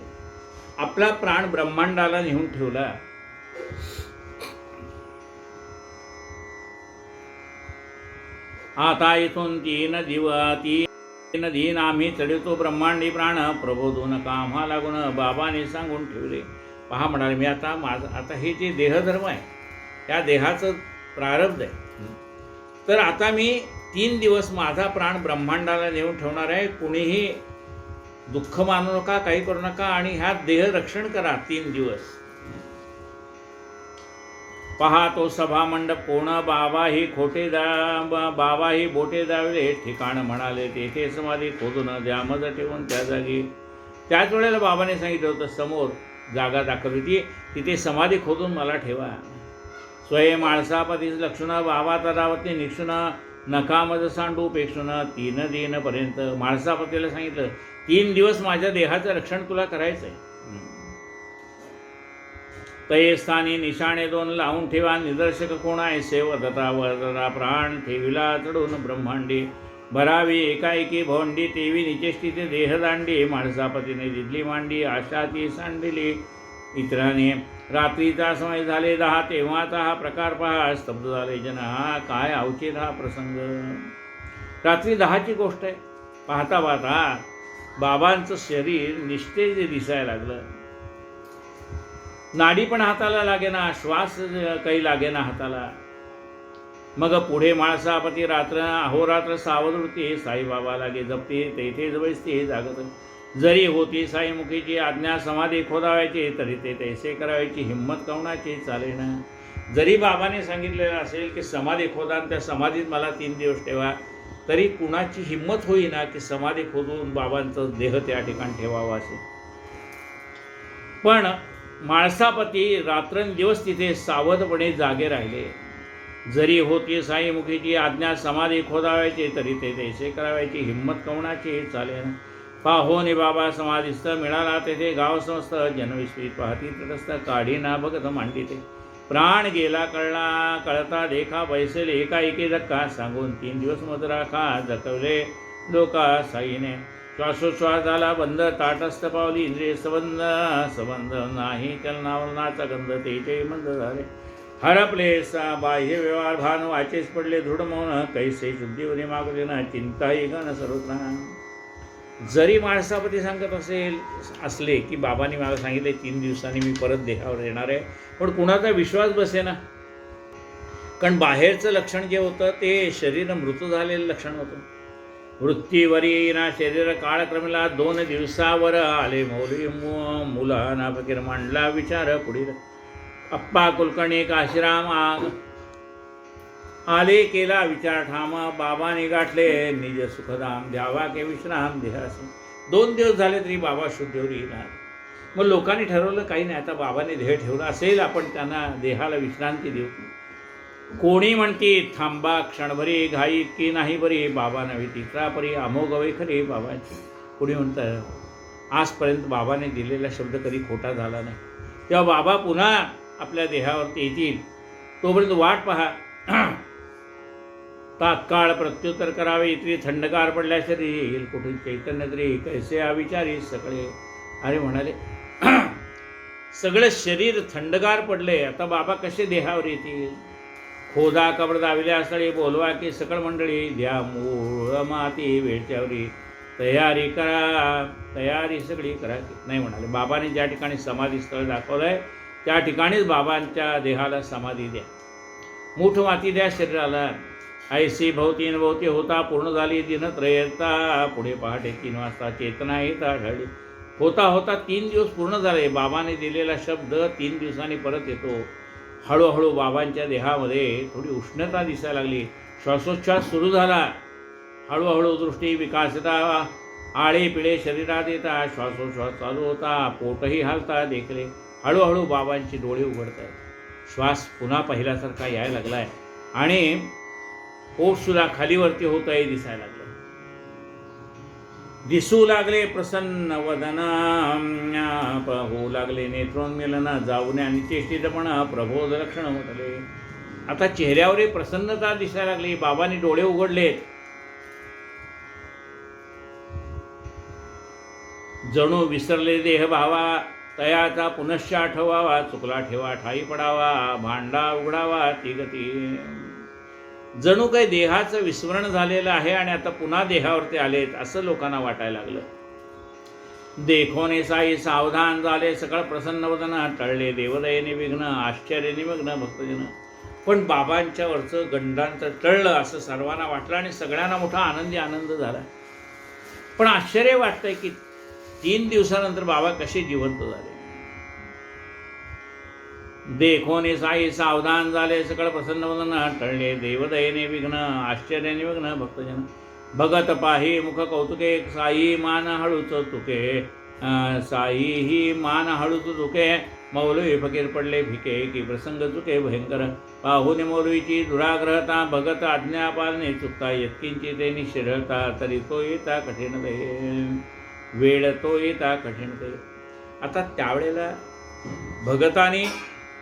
आपला प्राण ब्रह्मांडाला नेऊन ठेवला. आता इथून 3 दिन आम्ही चढवतो ब्रह्मांडी प्राण प्रबोधू नका आम्हा लागून बाबाने सांगून ठेवले. पहा म्हणाले मी आता हे जे देहधर्म आहे त्या देहाचं प्रारब्ध आहे. तर आता मी 3 दिवस माझा प्राण ब्रह्मांडाला नेऊन ठेवणार आहे. कुणीही दुःख मानू नका काही करू नका आणि ह्या देह रक्षण करा 3 दिवस. पहा तो सभा मंडप कोण बाबाही बोटे दावले ठिकाण म्हणाले तेथे समाधी खोदून द्या मज ठेवून त्या जागी. त्याच वेळेला बाबाने सांगितलं होतं समोर जागा दाखवली होती तिथे समाधी खोदून मला ठेवा. स्वयं माळसापतीच लक्षण बाबा तरावती निक्षुण नकामज सांडू पेक्षुन 3 दिनपर्यंत. माळसापतीला सांगितलं 3 दिवस माझ्या देहाचं रक्षण तुला करायचं आहे. तये स्थानी निशाणे 2 लावून ठेवा निदर्शक कोण आहे सेवदता वरदता प्राण ठेविला चढून ब्रह्मांडी भरावी एकाएकी भवंडी तेवी निचेष्टीते देहदांडी. माणसापतीने दिदली मांडी आशा ती सांडिली इतराने. रात्रीचा समय झाले 10 तेव्हाचा हा प्रकार पहा स्तब्ध झाले जन. हा काय अवचित हा प्रसंग. रात्री 10ची गोष्ट आहे. पाहता बाबांचं शरीर निस्तेज दिसायला लागलं. नाडी पण हाताला लागेना श्वास काही लागेना हाताला. मग पुढे माळसापती अहोरात्र सावध होती साईबाबा लागे जपते तेथे जवळते जागत. जरी होती साईमुखीची आज्ञा समाधी खोदावायची तरी ते तैसे करायची हिंमत कवणाची चालेना. जरी बाबाने सांगितलेलं असेल की समाधी खोदा त्या समाधीत मला 3 दिवस ठेवा तरी कुणाची हिंमत होईना की समाधी खोदून बाबांचं देह त्या ठिकाणी ठेवावा असे. पण माळसापती रात्रंदिवस तिथे सावधपणे जागे राहिले. जरी होती साई मुखीची आज्ञा समाधी खोदावायची, तरी ते तैसे करावायची हिंमत कवणाची चालेल. पाहोनी बाबा समाधीस्थ मिळाला तेथे गाव समस्त जनविश्वित पाहती तटस्थ काढी ना भगत मांडी ते. प्राण गेला कळला कळता देखा बैसेल एकाएकी धक्का सांगून 3 दिवस मत राखा जखवले लोका साईने. श्वासोश्वास झाला बंद ताटस्थ पावली इंद्रिय सबंध सबंध नाही चलनावलनाचा गंध तेचे मंद झाले. हरपले बाह्य व्यवहार भान वाचेस पडले दृढ मौन कैसे शुद्धीवरी मागले ना चिंताही गण सर्वत्र. जरी माळसापती सांगत असले की बाबांनी मला सांगितले 3 दिवसांनी मी परत देहावर येणार आहे, पण कुणाचा विश्वास बसे ना. कारण बाहेरचं लक्षण जे होतं ते शरीर मृत झालेलं लक्षण होतं. वृत्तीवरी ना शरीर काळक्रमेला 2 दिवसावर आले मौली मुला ना फकीर मांडला विचार पुढील. अप्पा कुलकर्णी काशीराम आले केला विचार ठाम बाबाने गाठले निज सुखधाम द्यावा के विश्राम देहासी. 2 दिवस झाले तरी बाबा शुद्धीवर येणार. मग लोकांनी ठरवलं काही नाही, आता बाबाने देह ठेवला असेल आपण त्यांना देहाला विश्रांती देऊ. कोणी म्हणती थांबा क्षणभरी घाई इतकी नाही बरी बाबा नव्हे तिसरा परी अमोघ वैखरी बाबांची. कोणी म्हणतं आजपर्यंत बाबाने दिलेला शब्द कधी खोटा झाला नाही. तेव्हा बाबा पुन्हा आपल्या देहावरती येतील तोपर्यंत वाट पहा. तात्काळ प्रत्युत्तर करावे इतरी थंडगार पडल्या शरीर येईल कुठून चैतन्य तरी कैसे अविचारी सगळे. अरे म्हणाले सगळं शरीर थंडगार पडले, आता बाबा कसे देहावर येतील. खोदा कबर दाविल्या स्थळी बोलवा की सकळ मंडळी द्या मूळ माती वेळच्यावरी तयारी करा तयारी सगळी करा. नाही म्हणाले बाबाने ज्या ठिकाणी समाधी स्थळ दाखवलं आहे त्या ठिकाणीच बाबांच्या देहाला समाधी द्या. मूठ माती द्या शरीराला. ऐसी भोवती भोवती होता पूर्ण झाली दिनत्रयता. पुढे पहाटे 3 वाजता चेतना येता आढळली. होता होता 3 दिवस पूर्ण झाले. बाबाने दिलेला शब्द 3 दिवसांनी परत येतो. हळूहळू बाबांच्या देहामध्ये थोडी उष्णता दिसायला लागली. श्वासोच्छ्वास सुरू झाला. हळूहळू दृष्टी विकासता आळे पिळे शरीरात येता. श्वासोच्छ्वास चालू होता. पोटही हालता देखले. हळूहळू बाबांची डोळे उघडत आहेत. श्वास पुन्हा पहिल्यासारखा यायला लागला आहे आणि पोटसुद्धा खालीवरती होत आहे दिसायला लागलं. दिसू लागले प्रसन्न वदन होऊ लागले नेत्रोन्मिलन जाऊन आणि चेष्टितपणा प्रबोध लक्षण होतले. आता चेहऱ्यावरही प्रसन्नता दिसायला लागली. बाबांनी डोळे उघडलेत. जणू विसरले देह भावा तयाचा पुनश्च आठवावा. चुकला ठेवा ठाई पडावा भांडा उघडावा ती गती. जणू काही देहाचं विस्मरण झालेलं आहे आणि आता पुन्हा देहावरती आलेत असं लोकांना वाटायला लागलं. देखोने साई सावधान झाले सकळ प्रसन्न वदन टळले देवदयेने विघ्न आश्चर्य निमग्न भक्तजन. पण बाबांच्यावरचं गंडांचं टळलं असं सर्वांना वाटलं आणि सगळ्यांना मोठा आनंद झाला. पण आश्चर्य वाटतंय की 3 दिवसानंतर बाबा कसे जिवंत झाले. देखोने साई सावधान झाले सकळ प्रसन्न वदन टळले देवदयेने विघ्न आश्चर्य निमग्न भक्तजन. भगत पाही मुख कौतुके साई मान हळूच तुके साई ही मान हळूच तुके. मौलवी फकीर पडले भिके की प्रसंग चुके भयंकर. पाहुने मौलवीची दुराग्रहता भगत आज्ञा पालने चुकता यत्किंची ते निश्चिरता. तरी तो येता कठीण दे वेळ तो येता कठीण दे. आता त्यावेळेला भगताने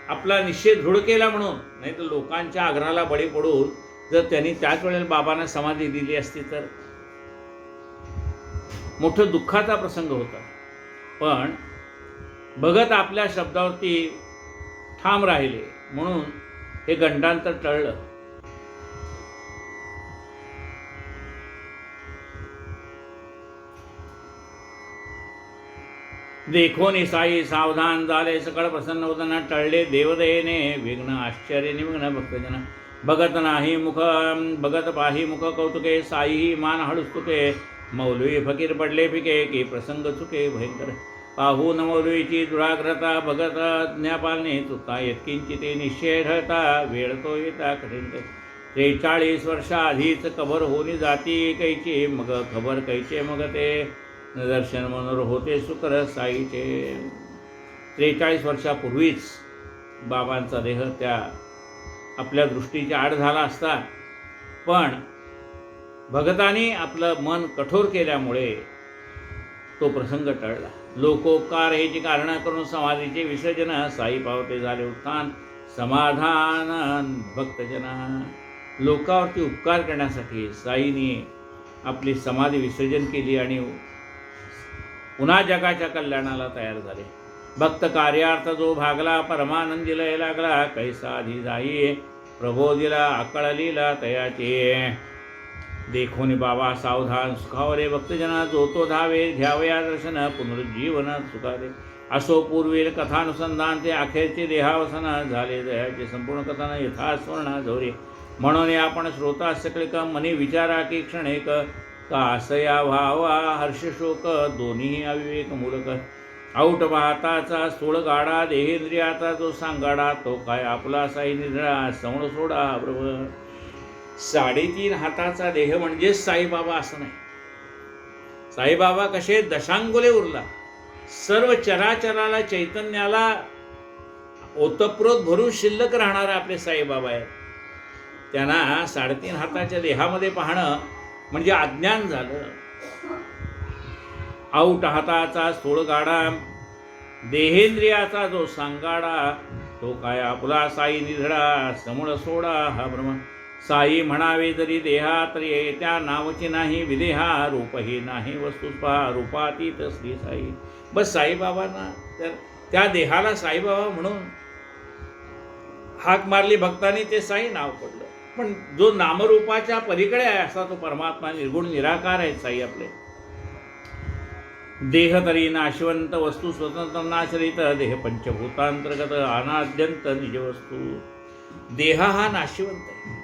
आपला निश्चय दृढ केला म्हणून, नाही तर लोकांच्या आग्रहाला बळी पडून जर त्यांनी त्याच वेळेला बाबांना समाधी दिली असती तर मोठं दुःखाचा प्रसंग होता. पण भगत आपल्या शब्दावरती ठाम राहिले म्हणून हे गंडांतर टळलं. देखोनी साई सावधान झाले सकळ प्रसन्न वदन टळले देवदयेने विघ्न आश्चर्य निमग्न भक्तजन. भगत पाही मुख कौतुके साई मान हळुस्तुके. मौलवी फकीर पडले फिके की प्रसंग चुके भयंकर. पाहून मौलवीची दुराग्रता भगत आज्ञापालने चुकता यत्किंची ते निश्चय ढळता वेळ तो येता कठीण. 43 वर्षाआधीच कबर होनी जाती कैची मग खबर कैचे मग ते. दर्शन मनोर होते सुकर साईचे. 43 वर्षापूर्वीच बाबांचा देह त्या आपल्या दृष्टीच्या आड झाला असता, पण भगतांनी आपलं मन कठोर केल्यामुळे तो प्रसंग टळला. लोकोपकार हेची कारणं करून समाधीचे विसर्जन, साई पावते झाले उत्थान समाधान भक्तजना. लोकावरती उपकार करण्यासाठी साईने आपली समाधी विसर्जन केली आणि पुन्हा जगाच्या कल्याणाला तयार झाले. भक्त कार्यार्थ जो भागला, परमानंदी लय लागला, कैसा आधी जाई प्रबोधिला अकळलीला तयाचे. देखोनी बाबा सावधान सुखावरे भक्तजना, जो तो धावे घ्यावया दर्शन पुनरुज्जीवन सुखादे. असो पूर्वील कथानुसंधान ते अखेरचे देहावसन, झाले दयाचे संपूर्ण कथन यथास्मरणा झोरे. म्हणून आपण श्रोता सकलिक मनी विचारा की क्षणेक, कासया व्हावा हर्षशोक दोन्ही अविवेक मूलक. औट वाहताचा स्थूळ गाडा, देहेंद्रियाचा जो सांगाडा, तो काय आपला साई निधळा सवण सोडा बरोबर. 3.5 हाताचा देह म्हणजे साईबाबा असं नाही. साईबाबा कसे दशांगुले उरला, सर्व चराचराला चैतन्याला ओतप्रोत भरून शिल्लक राहणारे आपले साईबाबा आहेत. त्यांना 3.5 हाताच्या देहामध्ये पाहणं म्हणजे अज्ञान झालं. औट हाताचा स्थूळ गाडा, देहेंद्रियाचा जो सांगाडा, तो काय आपला साई निधडा समूळ सोडा हा ब्रह्म. साई म्हणावे जरी देहा, तरी त्या नावची नाही विदेहा. रूपही नाही वस्तुस्पा, रूपातीत श्री साई. बस साईबाबांना तर त्या देहाला साईबाबा म्हणून हाक मारली भक्तांनी, ते साई नाव पडलं. पण जो नामरूपाच्या पलीकडे आहे असा तो परमात्मा निर्गुण निराकार आहे साई आपले. देह तरी नाशवंत वस्तू स्वतंत्र नाशरित, देह पंचभूतांतर्गत अनाद्यंत निज वस्तू. देह हा नाशवंत आहे,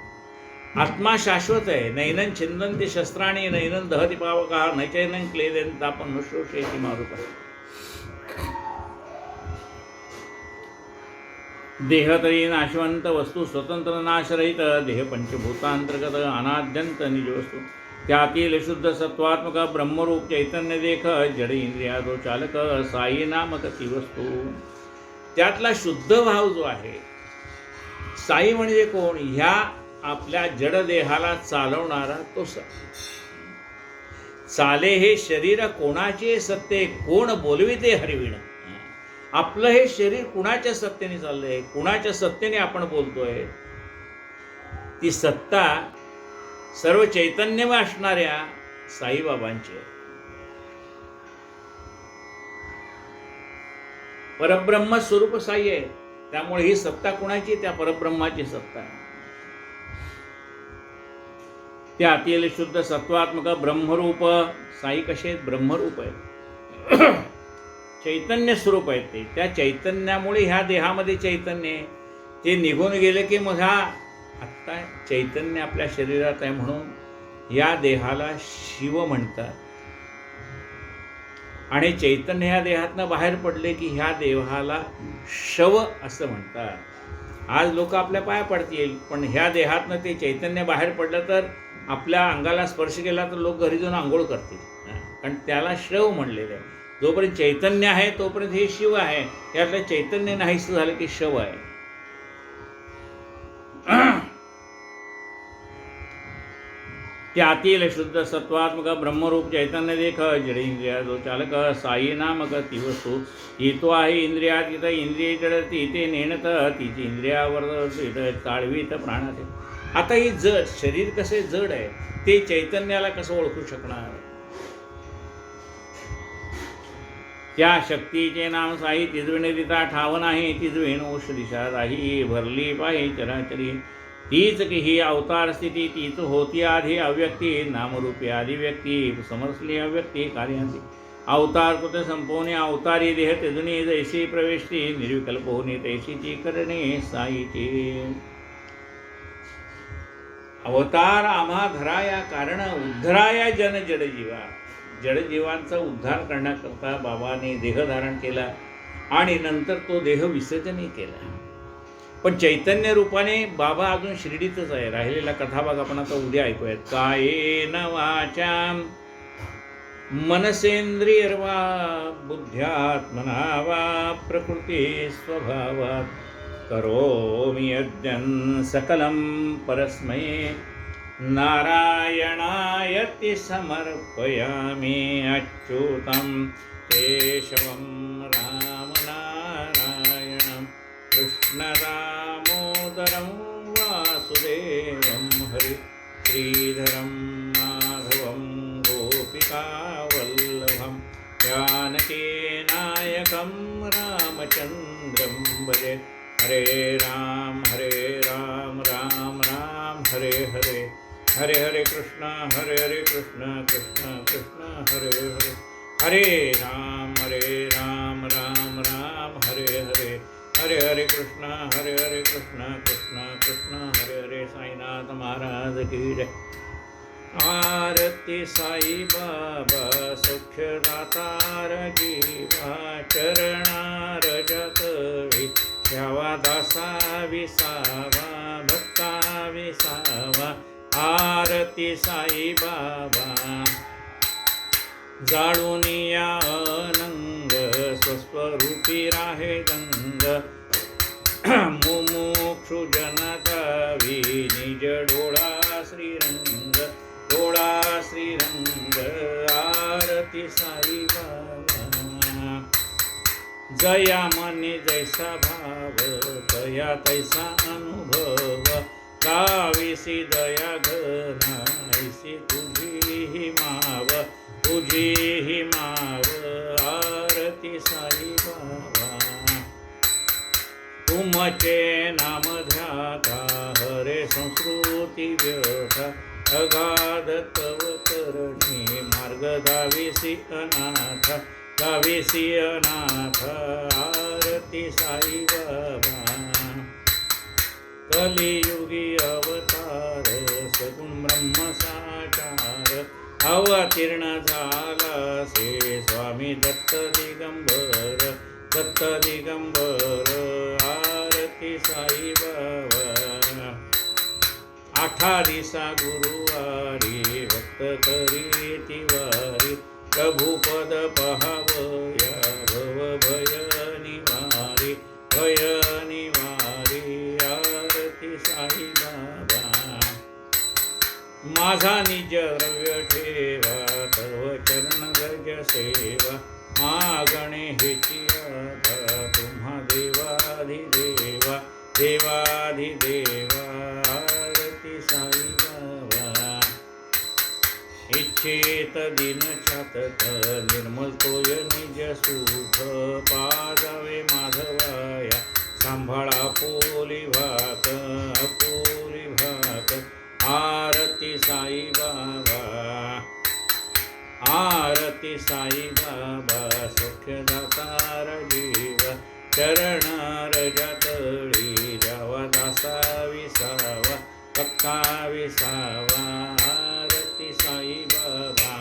आत्मा शाश्वत आहे. नैनन छिंदंती शस्त्राणी, नैनन दहती पावका, नैचैनं क्लेदंत आपण नशोषेती मारुत. देह तरी नाशवंत वस्तू स्वतंत्र नाशरहित, देह पंचभूतांतर्गत अनाद्यंत निज वस्तू. त्यातील शुद्ध सत्वात्मक ब्रह्मरूप चैतन्य देख, जड इंद्रिया जो चालक, साई नामक ती वस्तू. त्यातला शुद्ध भाव जो आहे, साई म्हणजे कोण? ह्या आपल्या जड देहाला चालवणारा तो साई. चाले हे शरीर कोणाचे सत्ते, कोण बोलविते हरिविण. आपलं हे शरीर कुणाच्या सत्तेने चाललंय, कुणाच्या सत्तेने आपण बोलतोय. ती सत्ता सर्व चैतन्यमय असणाऱ्या साईबाबांची आहे. परब्रह्म स्वरूप साई आहे, त्यामुळे ही सत्ता कुणाची? त्या परब्रह्माची सत्ता आहे. त्या अतिल शुद्ध सत्वात्मक ब्रह्मरूप साई कसे ब्रह्मरूप आहे, चैतन्य स्वरूप आहेत ते. त्या चैतन्यामुळे ह्या देहामध्ये चैतन्य आहे, ते निघून गेले की मग हा आत्ता चैतन्य आपल्या शरीरात आहे, म्हणून या देहाला शिव म्हणतात. आणि चैतन्य ह्या देहातनं बाहेर पडले की ह्या देहाला शव असं म्हणतात. आज लोक आपल्या पाया पडतील, पण ह्या देहातनं ते चैतन्य बाहेर पडलं तर आपल्या अंगाला स्पर्श केला तर लोक घरी जाऊन आंघोळ करतील, कारण त्याला शव म्हणलेलं आहे. जोपर्यंत चैतन्य आहे तोपर्यंत हे शिव आहे. यातलं चैतन्य नाहीसं झालं की शव आहे. त्यातील शुद्ध सत्वात्मक ब्रह्मरूप चैतन्य देख, जड इंद्रिया जो चालक, साई नामक ती वस्तू. ही तो आहे इंद्रियात इथं, इंद्रिय जडती ते नेणत, तिची इंद्रियावर चाळवीत प्राणात. आता ही जड शरीर कसे जड आहे, ते चैतन्याला कसं ओळखू शकणार? त्या शक्तीचे नाम साई, तिजविणे दिता ठाव नाही, तिजविण ओष दिशा राही. भरली पाहि चराचरी, तीच की ही अवतार स्थिती, तीच होती आधी अव्यक्ती. नामरूपी आधी व्यक्ती, समजली अव्यक्ती कार्यांती. अवतार कृत संपवणे अवतारी देह, तिजणी जैसी प्रवेशती. निर्विकल्प होणे तैसीची करणे साईची. अवतार आम्हा धराया कारण उद्धराया जन जडजीवा. जडजीवांचा उद्धार करण्याकरता बाबाने देह धारण केला आणि नंतर तो देह विसर्जनही केला. पण चैतन्य रूपाने बाबा अजून शिर्डीतच आहे. राहिलेला कथाभाग आपण आता उद्या ऐकूयात. कायेन वाचा मनसेंद्रियर्वा बुद्ध्यात्मना वा प्रकृती स्वभावात् करोमि यज्ञं सकलं परस्मै नारायणायति समर्पयामि अच्युतं केशवं रामनारायणं कृष्णदामोदरं वासुदेवं हरि श्रीधरं माधवं गोपिकावल्लभं जानकीनायकं रामचन्द्रं भजे हरे राम राम राम हरे हरे हरे हरे कृष्ण कृष्ण कृष्ण हरे हरे हरे राम राम राम हरे हरे हरे हरे कृष्ण कृष्ण कृष्ण हरे हरे। साईनाथ महाराज की जय। आरती साई बाबा सौख्यदातार जीवा चरणार जगवी द्यावा दासा विसावा भक्ता विसावा। आरती साई बाबा जाळूनिया अनंग स्वस्वरूपी राहे गंग मुमुक्षु जनतावी निज डोळा श्रीरंग डोळा श्रीरंग। आरती साई बाबा जया मने जैसा भाव दया तैसा अनुभव गाविसी दया घना ऐसी तुझी ही माव तुझी ही माव। आरती साई बाबा तुमचे नाम ध्याता हरे संस्कृती व्यथा अगाध तव करणी मार्ग दाविसी अनाथ दाविसी अनाथ। आरती साई बाबा कलियुगी अवतार सगुण ब्रह्म साकार अवतीर्ण झाला से स्वामी दत्त दिगंबर दत्त दिगंबर। आरती साई बाबा आठा दिसा गुरुवारी भक्त करी तिवारी प्रभुपद पहावया भव भय निवारी भय निवारी। आरती साई बाबा माझा निज द्रव्य ठेवा तव चरण गज सेवा मागणे हेची आता तुम्हा देवाधिदेवा देवाधिदेवा। आरती साई बाबा इच्छेत दिन चातक निर्मल तोय निज सुख पाजावे माधवाया सांभाळा पोली भात अपोली भात। आरती साई बाबा आरती साई बाबा सौख्यदातार जीव चरणार जातळी द्यावा दासा विसावा भक्ता विसावा। आरती साई बाबा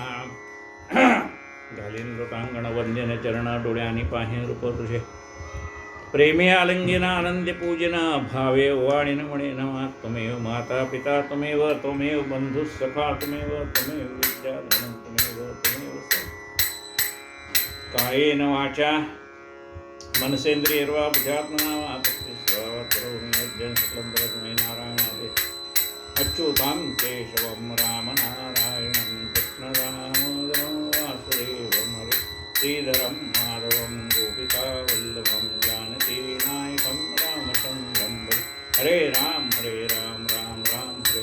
घालीन लोटांगण वंदन चरणा डोळ्यानी पाहे रूप तुझे प्रेमे आलिंगन आनंद पूजन भावे वाणीन म्हणे नमा त्वमेव माता पिता त्वमेव त्वमेव बंधु सखा त्वमेव त्वमेव विद्याधनं त्वमेव त्वमेव कायेन वाचा मनसेंद्रियर्वा बुद्ध्यात्मना वा प्रकृती स्वभावात् करोमि यज्ञं सकलं परस्मै नारायणाय अच्युतं केशवं रामनारायणं कृष्णदामोदरं वासुदेवं हरे श्रीधरं माधवं गोपिकावल्लभं जानकीनायकं रामचन्द्रं भजे हरे राम राम राम हरे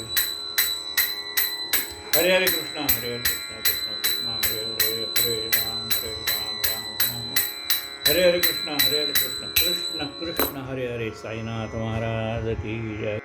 हरे हरे कृष्ण कृष्ण कृष्ण हरे हरे हरे राम राम हरे हरे कृष्ण कृष्ण कृष्ण हरे हरे। साईनाथ महाराज की जय।